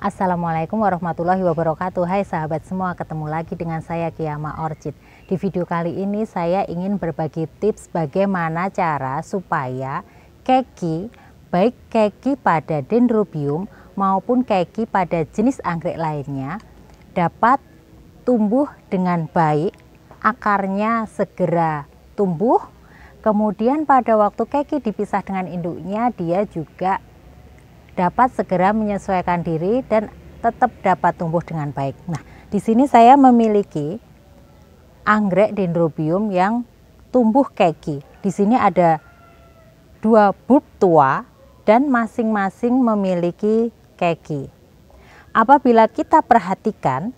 Assalamualaikum warahmatullahi wabarakatuh. Hai sahabat semua, ketemu lagi dengan saya Kiama Orchid. Di video kali ini saya ingin berbagi tips bagaimana cara supaya keki, baik keki pada dendrobium maupun keki pada jenis anggrek lainnya dapat tumbuh dengan baik, akarnya segera tumbuh. Kemudian pada waktu keki dipisah dengan induknya, dia juga dapat segera menyesuaikan diri dan tetap dapat tumbuh dengan baik. Nah, di sini saya memiliki anggrek dendrobium yang tumbuh keki. Di sini ada 2 bulb tua dan masing-masing memiliki keki. Apabila kita perhatikan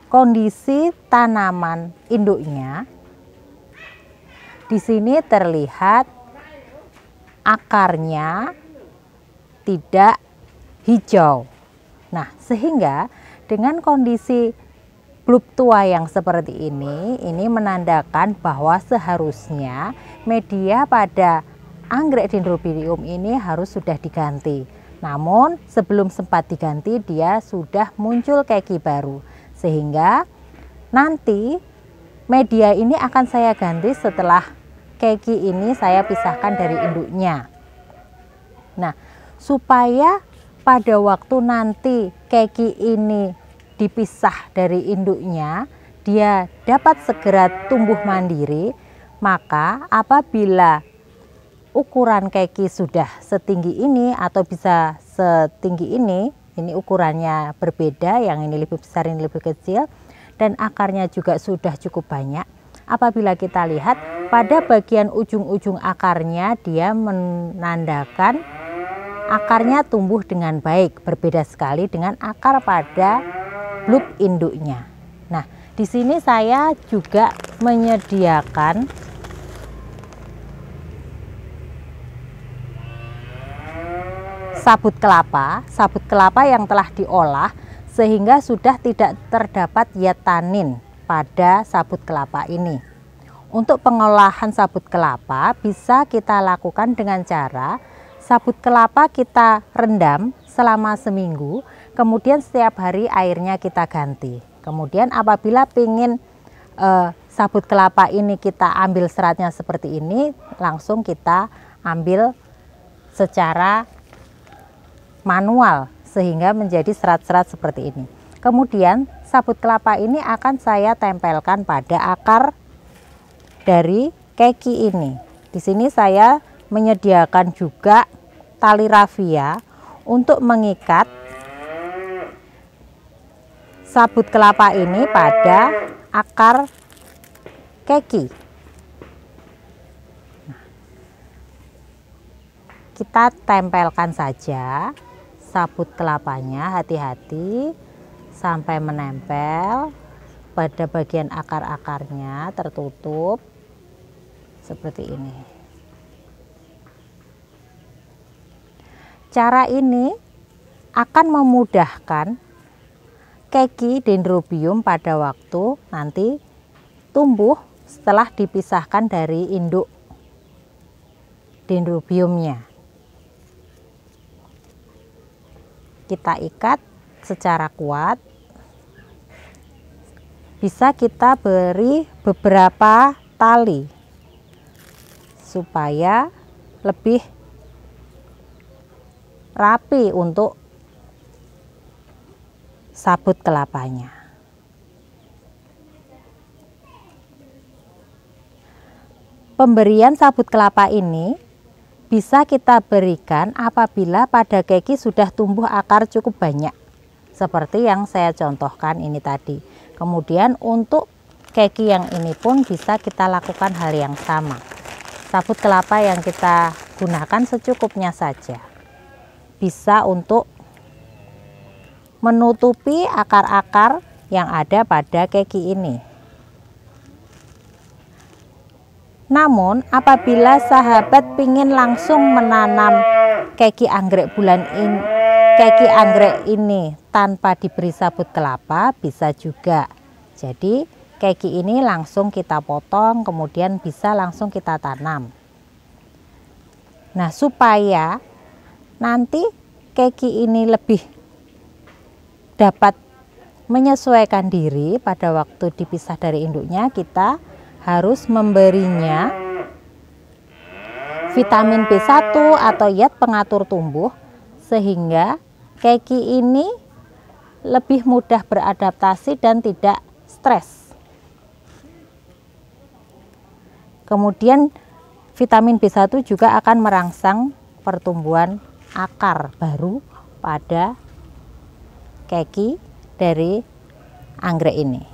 kondisi tanaman induknya, di sini terlihat akarnya tidak hijau. Nah, sehingga dengan kondisi bulb tua yang seperti ini menandakan bahwa seharusnya media pada anggrek dendrobium ini harus sudah diganti. Namun sebelum sempat diganti, dia sudah muncul keki baru, sehingga nanti media ini akan saya ganti setelah keki ini saya pisahkan dari induknya. Nah, supaya pada waktu nanti keki ini dipisah dari induknya, dia dapat segera tumbuh mandiri, maka apabila ukuran keki sudah setinggi ini atau bisa setinggi ini ukurannya berbeda, yang ini lebih besar, ini lebih kecil, dan akarnya juga sudah cukup banyak. Apabila kita lihat pada bagian ujung-ujung akarnya, dia menandakan akarnya tumbuh dengan baik, berbeda sekali dengan akar pada bulb induknya. Nah, di sini saya juga menyediakan sabut kelapa yang telah diolah sehingga sudah tidak terdapat zat tanin pada sabut kelapa ini. Untuk pengolahan sabut kelapa bisa kita lakukan dengan cara sabut kelapa kita rendam selama seminggu, kemudian setiap hari airnya kita ganti. Kemudian apabila ingin sabut kelapa ini kita ambil seratnya seperti ini, langsung kita ambil secara manual sehingga menjadi serat-serat seperti ini. Kemudian sabut kelapa ini akan saya tempelkan pada akar dari keki ini. Di sini saya menyediakan juga tali rafia untuk mengikat sabut kelapa ini pada akar keki. Kita tempelkan saja sabut kelapanya, hati-hati sampai menempel pada bagian akar-akarnya, tertutup seperti ini. Cara ini akan memudahkan keki dendrobium pada waktu nanti tumbuh setelah dipisahkan dari induk dendrobiumnya. Kita ikat secara kuat. Bisa kita beri beberapa tali supaya lebih rapi untuk sabut kelapanya. Pemberian sabut kelapa ini bisa kita berikan apabila pada keki sudah tumbuh akar cukup banyak, seperti yang saya contohkan ini tadi. Kemudian untuk keki yang ini pun bisa kita lakukan hal yang sama. Sabut kelapa yang kita gunakan secukupnya saja, bisa untuk menutupi akar-akar yang ada pada keki ini. Namun apabila sahabat ingin langsung menanam keki anggrek ini tanpa diberi sabut kelapa, bisa juga. Jadi keki ini langsung kita potong, kemudian bisa langsung kita tanam. Nah, supaya nanti keki ini lebih dapat menyesuaikan diri pada waktu dipisah dari induknya, kita harus memberinya vitamin B1 atau zat pengatur tumbuh sehingga keki ini lebih mudah beradaptasi dan tidak stres. Kemudian vitamin B1 juga akan merangsang pertumbuhan akar baru pada keki dari anggrek ini.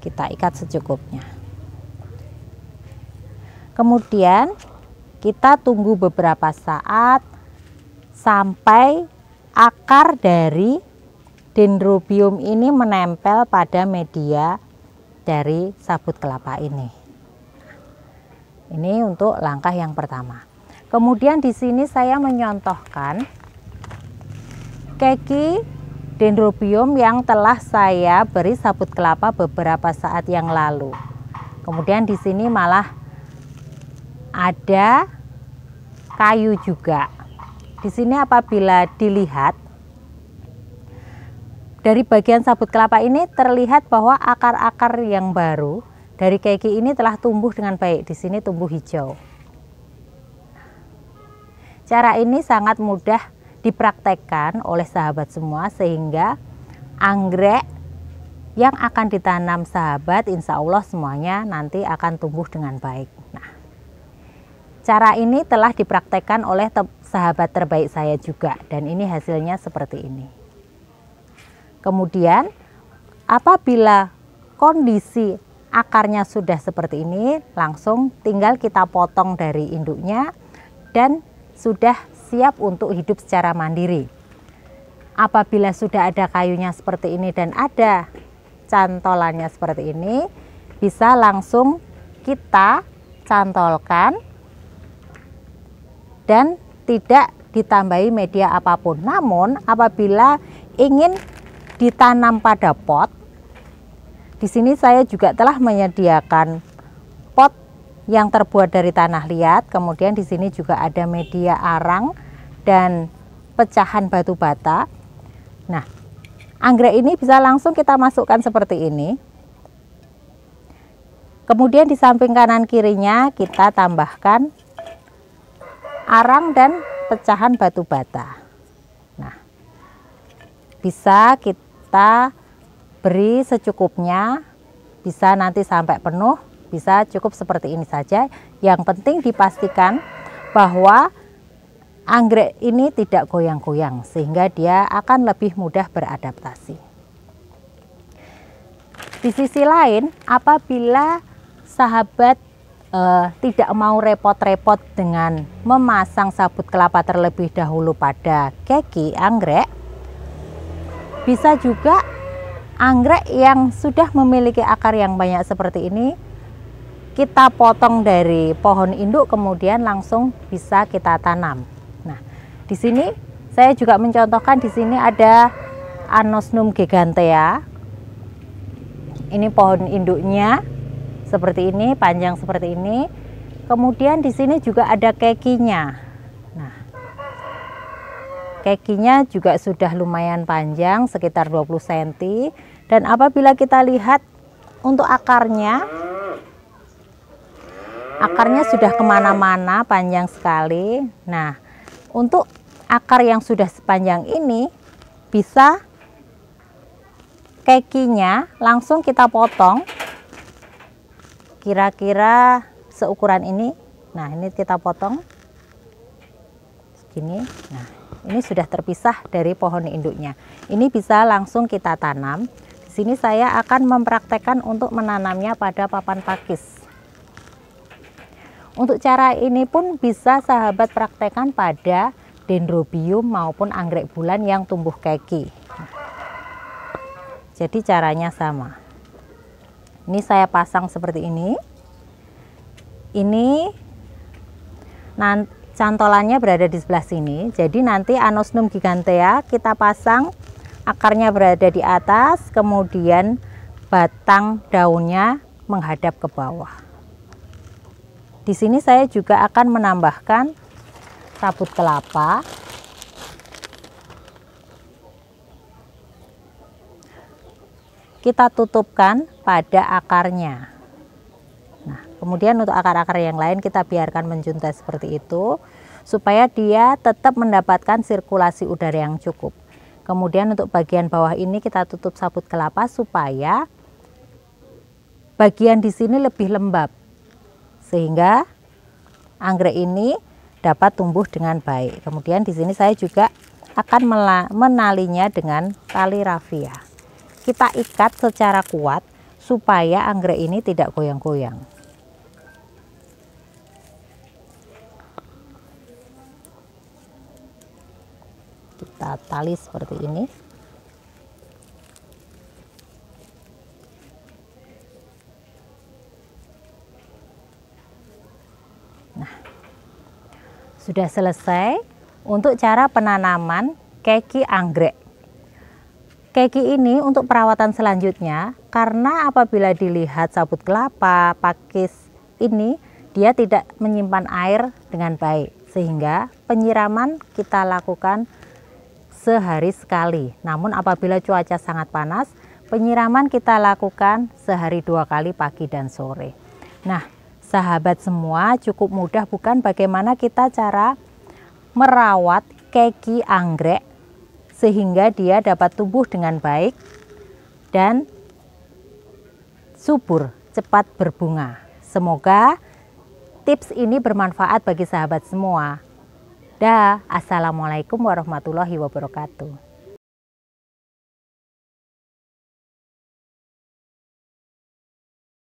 Kita ikat secukupnya. Kemudian kita tunggu beberapa saat sampai akar dari dendrobium ini menempel pada media dari sabut kelapa ini. Ini untuk langkah yang pertama. Kemudian di sini saya menyontohkan keki dendrobium yang telah saya beri sabut kelapa beberapa saat yang lalu. Kemudian di sini malah ada kayu juga. Di sini apabila dilihat dari bagian sabut kelapa ini terlihat bahwa akar-akar yang baru dari keki ini telah tumbuh dengan baik. Di sini tumbuh hijau. Cara ini sangat mudah dipraktekkan oleh sahabat semua sehingga anggrek yang akan ditanam sahabat insya Allah semuanya nanti akan tumbuh dengan baik. Nah, cara ini telah dipraktekkan oleh sahabat terbaik saya juga dan ini hasilnya seperti ini. Kemudian apabila kondisi akarnya sudah seperti ini, langsung tinggal kita potong dari induknya dan sudah siap untuk hidup secara mandiri. Apabila sudah ada kayunya seperti ini dan ada cantolannya seperti ini, bisa langsung kita cantolkan dan tidak ditambahi media apapun. Namun apabila ingin ditanam pada pot, di sini saya juga telah menyediakan pot yang terbuat dari tanah liat. Kemudian di sini juga ada media arang dan pecahan batu bata. Nah, anggrek ini bisa langsung kita masukkan seperti ini. Kemudian di samping kanan kirinya kita tambahkan arang dan pecahan batu bata. Nah, bisa kita beri secukupnya, bisa nanti sampai penuh, bisa cukup seperti ini saja. Yang penting dipastikan bahwa anggrek ini tidak goyang-goyang sehingga dia akan lebih mudah beradaptasi. Di sisi lain, apabila sahabat tidak mau repot-repot dengan memasang sabut kelapa terlebih dahulu pada keki anggrek, bisa juga anggrek yang sudah memiliki akar yang banyak seperti ini kita potong dari pohon induk kemudian langsung bisa kita tanam. Nah, di sini saya juga mencontohkan, di sini ada Anosmum gigantea. Ini pohon induknya seperti ini, panjang seperti ini. Kemudian di sini juga ada kekinya. Nah, kekinya juga sudah lumayan panjang, sekitar 20 cm. Dan apabila kita lihat untuk akarnya sudah kemana-mana, panjang sekali. Nah, untuk akar yang sudah sepanjang ini, bisa kekinya langsung kita potong kira-kira seukuran ini. Nah, ini kita potong segini. Nah, ini sudah terpisah dari pohon induknya. Ini bisa langsung kita tanam. Di sini saya akan mempraktekkan untuk menanamnya pada papan pakis. Untuk cara ini pun bisa sahabat praktekkan pada dendrobium maupun anggrek bulan yang tumbuh keki. Jadi caranya sama. Ini saya pasang seperti ini. Ini cantolannya berada di sebelah sini. Jadi nanti Anosmum gigantea kita pasang, akarnya berada di atas, kemudian batang daunnya menghadap ke bawah. Di sini saya juga akan menambahkan sabut kelapa. Kita tutupkan pada akarnya. Nah, kemudian untuk akar-akar yang lain kita biarkan menjuntai seperti itu supaya dia tetap mendapatkan sirkulasi udara yang cukup. Kemudian untuk bagian bawah ini kita tutup sabut kelapa supaya bagian di sini lebih lembab sehingga anggrek ini dapat tumbuh dengan baik. Kemudian di sini saya juga akan menalinya dengan tali rafia. Kita ikat secara kuat supaya anggrek ini tidak goyang-goyang. Kita tali seperti ini. Nah, sudah selesai untuk cara penanaman keki anggrek. Keki ini untuk perawatan selanjutnya, karena apabila dilihat sabut kelapa, pakis ini dia tidak menyimpan air dengan baik, sehingga penyiraman kita lakukan sehari sekali. Namun apabila cuaca sangat panas, penyiraman kita lakukan sehari 2 kali, pagi dan sore. Nah, sahabat semua, cukup mudah bukan bagaimana kita cara merawat keki anggrek sehingga dia dapat tumbuh dengan baik dan subur, cepat berbunga. Semoga tips ini bermanfaat bagi sahabat semua. Assalamualaikum warahmatullahi wabarakatuh.